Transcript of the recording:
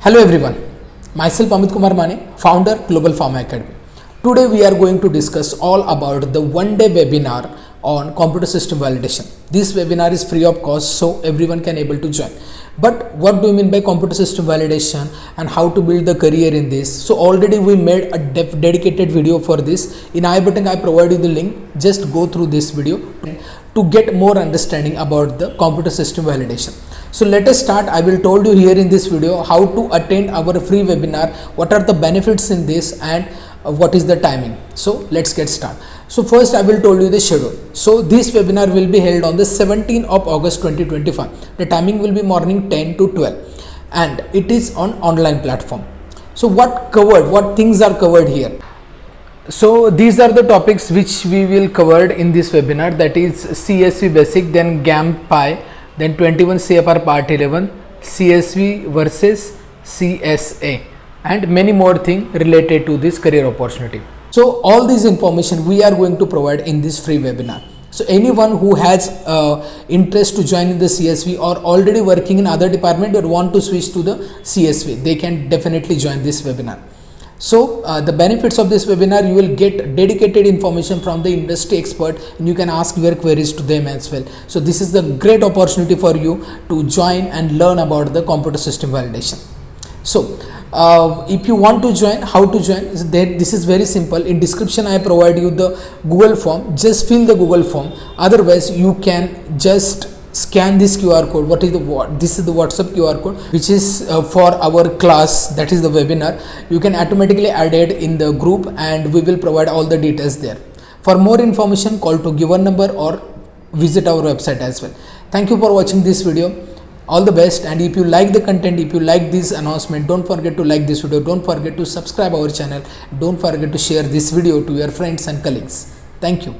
Hello everyone, myself Amit Kumar Mane, founder Global Pharma Academy. Today we are going to discuss all about the one-day webinar on computer system validation. This webinar is free of cost, so everyone can able to join. But what do you mean by computer system validation and how to build the career in this? So already we made a dedicated video for this. In I button I provide you the link. Just go through this video to get more understanding about the computer system validation. So let us start. I will told you here in this video how to attend our free webinar, what are the benefits in this and what is the timing. So let's get started. So first I will told you the schedule. So this webinar will be held on the 17th of August 2025. The timing will be morning 10 to 12 and it is on online platform. So what things are covered here? So these are the topics which we will cover in this webinar, that is CSV basic, then GAMP Pi, then 21 CFR part 11, CSV versus CSA and many more things related to this career opportunity. So all this information we are going to provide in this free webinar. So anyone who has interest to join in the CSV or already working in other department or want to switch to the CSV, they can definitely join this webinar. So the benefits of this webinar, you will get dedicated information from the industry expert and you can ask your queries to them as well. So this is the great opportunity for you to join and learn about the computer system validation. So if you want to join, how to join? This is very simple. In description I provide you the Google form. Just fill the Google form. Otherwise you can just scan this QR code. This is the WhatsApp QR code which is for our class, that is the webinar. You can automatically add it in the group and we will provide all the details there. For more information, call to given number or visit our website as well. Thank you for watching this video. All the best, and if you like the content, if you like this announcement, don't forget to like this video, don't forget to subscribe our channel, don't forget to share this video to your friends and colleagues. Thank you.